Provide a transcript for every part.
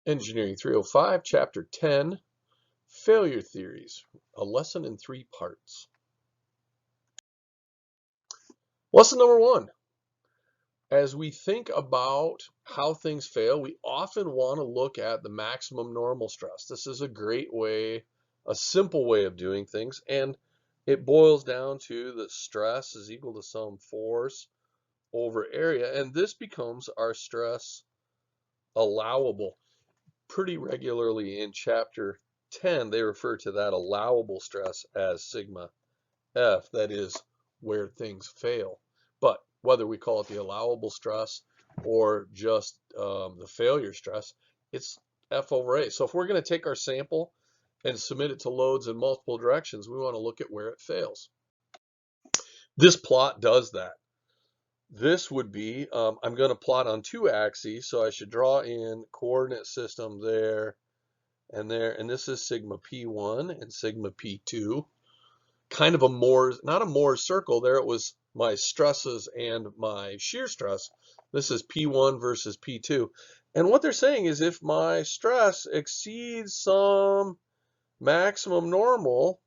Engineering 305, Chapter 10, Failure Theories, a lesson in 3 parts. Lesson number 1. As we think about how things fail, we often want to look at the maximum normal stress. This is a great way, a simple way of doing things, and it boils down to the stress is equal to some force over area, and this becomes our stress allowable. Pretty regularly in Chapter 10, they refer to that allowable stress as sigma F, that is where things fail. But whether we call it the allowable stress or just the failure stress, it's F over A. So if we're going to take our sample and submit it to loads in multiple directions, we want to look at where it fails. This plot does that. This would be, I'm going to plot on 2 axes, so I should draw in coordinate system there, and this is sigma P1 and sigma P2. Kind of a Moore's, not a Moore's circle. There it was my stresses and my shear stress. This is P1 versus P2. And what they're saying is if my stress exceeds some maximum normal,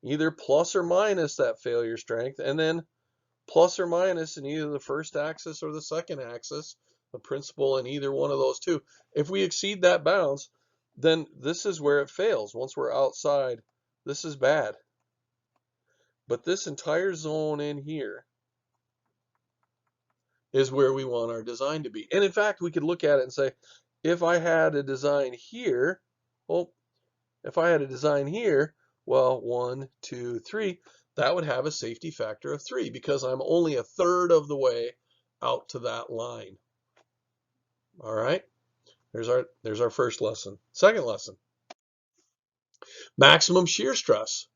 either plus or minus that failure strength, and then plus or minus in either the first axis or the second axis, the principal in either one of those two. If we exceed that bounds, then this is where it fails. Once we're outside, this is bad. But this entire zone in here is where we want our design to be. And in fact, we could look at it and say, if I had a design here, well, well, 1, 2, 3, that would have a safety factor of 3 because I'm only a third of the way out to that line. All right, there's our first lesson. Second lesson, maximum shear stress.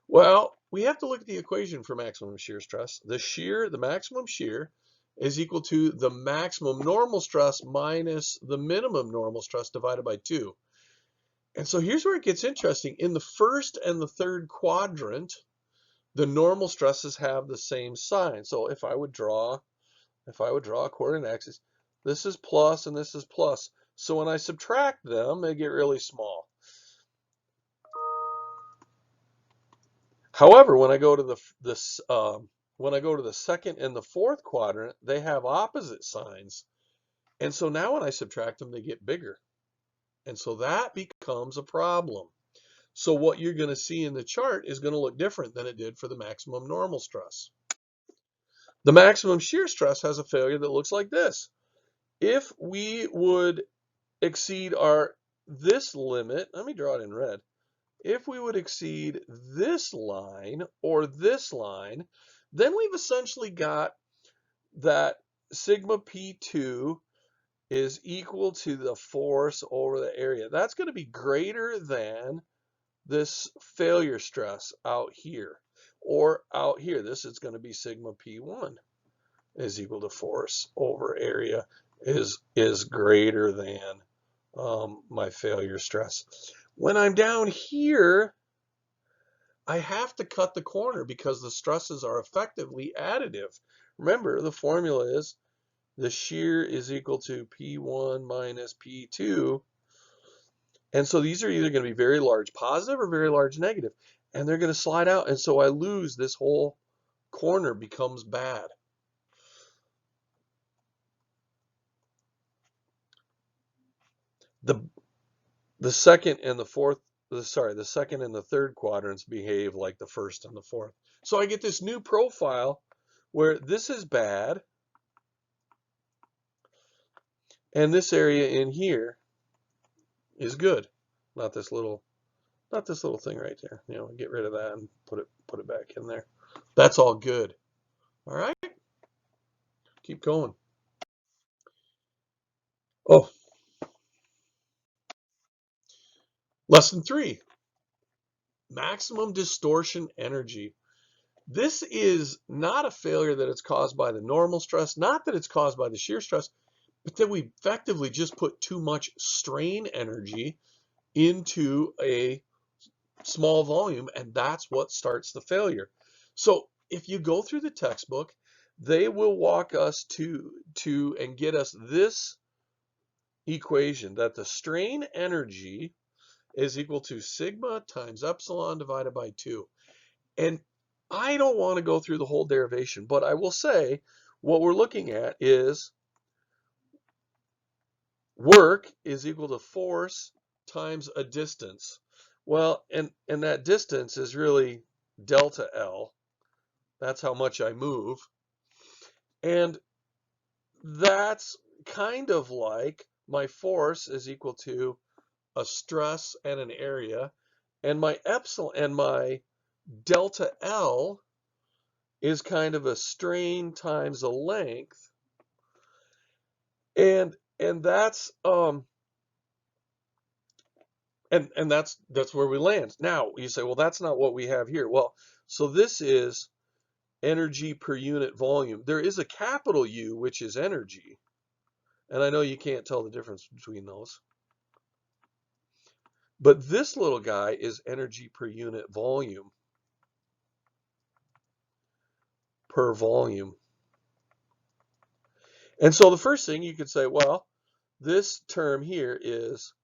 Well, we have to look at the equation for maximum shear stress. The maximum shear is equal to the maximum normal stress minus the minimum normal stress divided by 2. And so here's where it gets interesting. In the first and the third quadrant, the normal stresses have the same sign. So if I would draw a coordinate axis, this is plus and this is plus. So when I subtract them, they get really small. However, when I go to the second and the fourth quadrant, they have opposite signs. And so now when I subtract them, they get bigger. And so that becomes a problem. So what you're going to see in the chart is going to look different than it did for the maximum normal stress. The maximum shear stress has a failure that looks like this. If we would exceed this limit, let me draw it in red. If we would exceed this line or this line, then we've essentially got that sigma P2 is equal to the force over the area. That's going to be greater than this failure stress out here or out here. This is going to be sigma P1 is equal to force over area is greater than my failure stress. When I'm down here, I have to cut the corner because the stresses are effectively additive. Remember, the formula is the shear is equal to P1 minus P2. And so these are either going to be very large positive or very large negative. And they're going to slide out. And so I lose this whole corner becomes bad. The second and the third quadrants behave like the first and the fourth. So I get this new profile where this is bad and this area in here is good. Not this little thing right there. You know, get rid of that and put it back in there. That's all good. All right. Keep going. Oh. Lesson 3. Maximum distortion energy. This is not a failure that it's caused by the normal stress, not that it's caused by the shear stress, but that we effectively just put too much strain energy into a small volume, and that's what starts the failure. So if you go through the textbook, they will walk us to and get us this equation that the strain energy is equal to sigma times epsilon divided by 2. And I don't want to go through the whole derivation, but I will say what we're looking at is work is equal to force times a distance. Well, and that distance is really delta L. That's how much I move. And that's kind of like my force is equal to a stress and an area, and my epsilon and my delta L is kind of a strain times a length, and that's and that's where we land. Now you say, well, that's not what we have here. Well, so this is energy per unit volume. There is a capital U, which is energy, and I know you can't tell the difference between those. But this little guy is energy per unit volume. Per volume. And so the first thing you could say, well, this term here is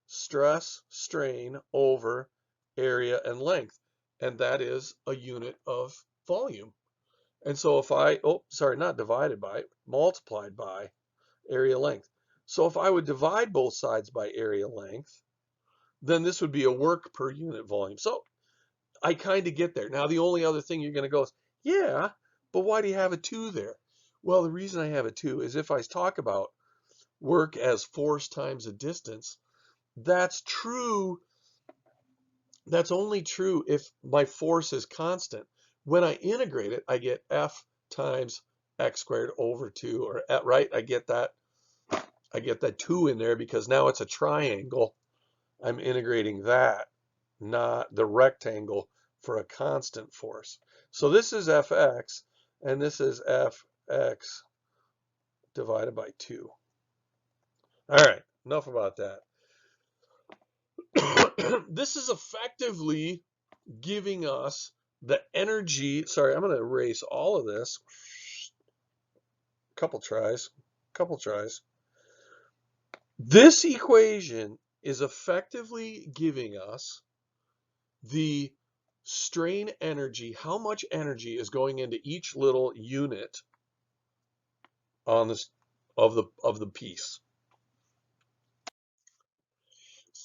stress, strain over area and length. And that is a unit of volume. And so if I, not divided by, multiplied by area length. So if I would divide both sides by area length, then this would be a work per unit volume. So I kind of get there. Now, the only other thing you're going to go is, yeah, but why do you have a 2 there? Well, the reason I have a 2 is if I talk about work as force times a distance, that's true. That's only true if my force is constant. When I integrate it, I get F times x squared over 2, or right? I get that 2 in there because now it's a triangle. I'm integrating that, not the rectangle for a constant force. So this is Fx, and this is Fx divided by 2. All right, enough about that. This is effectively giving us the energy. Sorry, I'm going to erase all of this. Couple tries. This equation is effectively giving us the strain energy, how much energy is going into each little unit on this of the piece.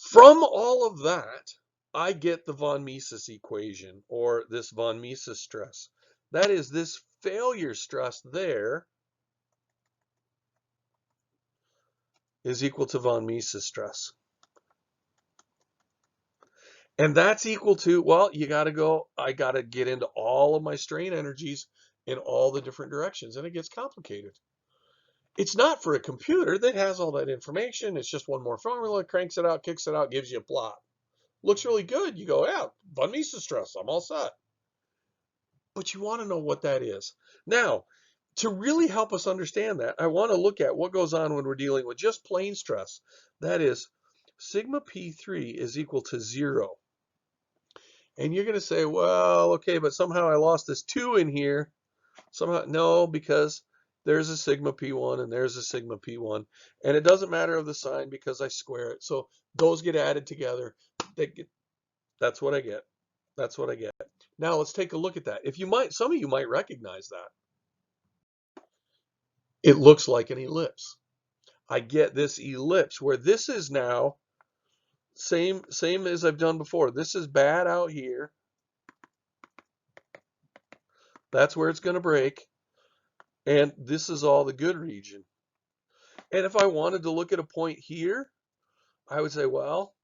From all of that, I get the von Mises equation, or this von Mises stress. That is, this failure stress there is equal to von Mises stress. And that's equal to, well, I got to get into all of my strain energies in all the different directions, and it gets complicated. It's not for a computer that has all that information. It's just one more formula, cranks it out, kicks it out, gives you a plot. Looks really good. You go, yeah, von Mises stress, I'm all set. But you want to know what that is. Now, to really help us understand that, I want to look at what goes on when we're dealing with just plain stress. That is, sigma P3 is equal to 0. And you're going to say, well, okay, but somehow I lost this 2 in here. Somehow, no, because there's a sigma P1 and there's a sigma P1. And it doesn't matter of the sign because I square it. So those get added together. That's what I get. That's what I get. Now let's take a look at that. Some of you might recognize that. It looks like an ellipse. I get this ellipse where this is now same as I've done before. This is bad out here. That's where it's going to break. And this is all the good region. And if I wanted to look at a point here, I would say, well,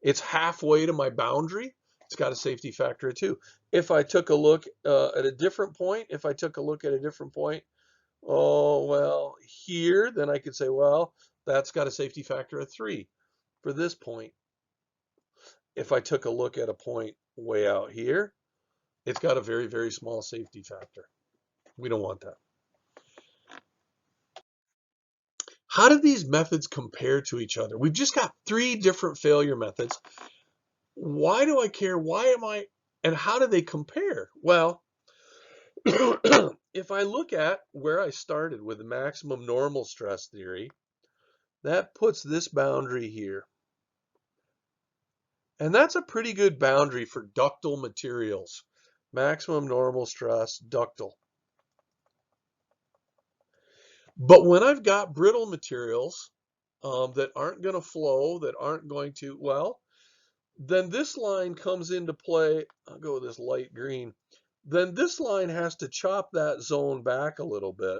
it's halfway to my boundary. It's got a safety factor of 2. If I took a look at a different point, oh, well, here, then I could say, well, that's got a safety factor of 3 for this point. If I took a look at a point way out here, it's got a very, very small safety factor. We don't want that. How do these methods compare to each other? We've just got 3 different failure methods. Why do I care? Why am I, and how do they compare? Well, if I look at where I started with the maximum normal stress theory, that puts this boundary here. And that's a pretty good boundary for ductile materials. Maximum normal stress, ductile. But when I've got brittle materials that aren't going to flow, that aren't going to, well, then this line comes into play. I'll go with this light green. Then this line has to chop that zone back a little bit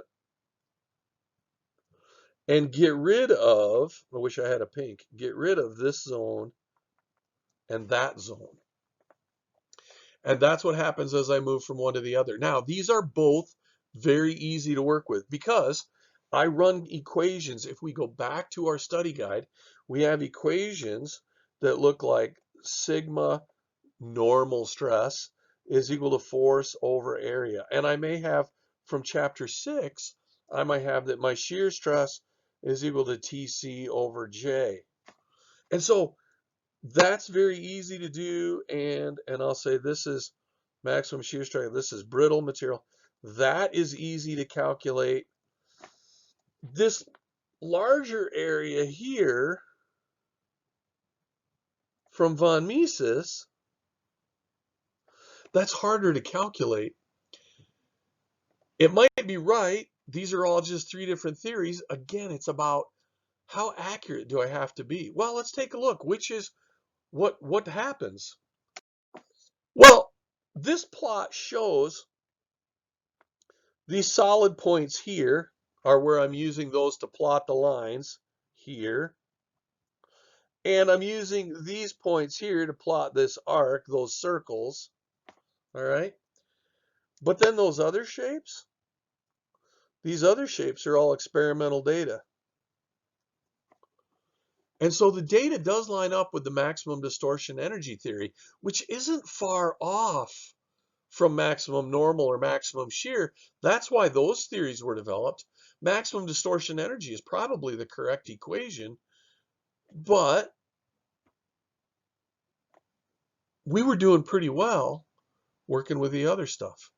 and get rid of, I wish I had a pink, get rid of this zone and that zone. And that's what happens as I move from one to the other. Now, these are both very easy to work with because I run equations. If we go back to our study guide, we have equations that look like sigma normal stress is equal to force over area. And I may have from chapter 6, I might have that my shear stress is equal to TC over J. And so that's very easy to do, and I'll say this is maximum shear strength, this is brittle material. That is easy to calculate. This larger area here from von Mises, that's harder to calculate. It might be right. These are all just 3 different theories. Again, it's about how accurate do I have to be? Well, let's take a look. Which is what happens? Well, this plot shows these solid points here are where I'm using those to plot the lines here. And I'm using these points here to plot this arc, those circles. All right. But then those other shapes, these other shapes are all experimental data. And so the data does line up with the maximum distortion energy theory, which isn't far off from maximum normal or maximum shear. That's why those theories were developed. Maximum distortion energy is probably the correct equation, but we were doing pretty well working with the other stuff.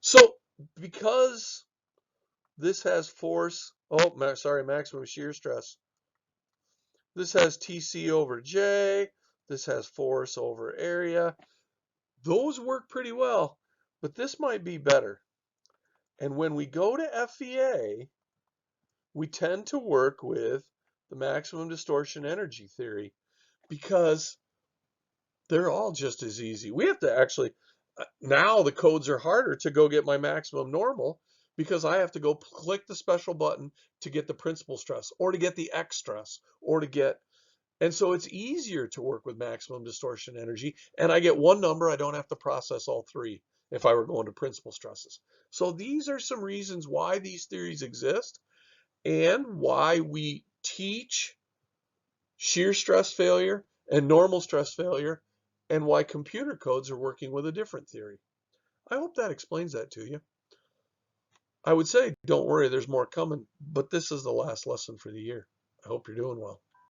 So because this has force, maximum shear stress, this has TC over J, this has force over area. Those work pretty well, but this might be better. And when we go to FEA, we tend to work with the maximum distortion energy theory because they're all just as easy. We have to actually, now the codes are harder to go get my maximum normal because I have to go click the special button to get the principal stress or to get the X stress or to get, and so it's easier to work with maximum distortion energy. And I get one number, I don't have to process all 3 if I were going to principal stresses. So these are some reasons why these theories exist and why we teach shear stress failure and normal stress failure and why computer codes are working with a different theory. I hope that explains that to you. I would say, don't worry, there's more coming, but this is the last lesson for the year. I hope you're doing well.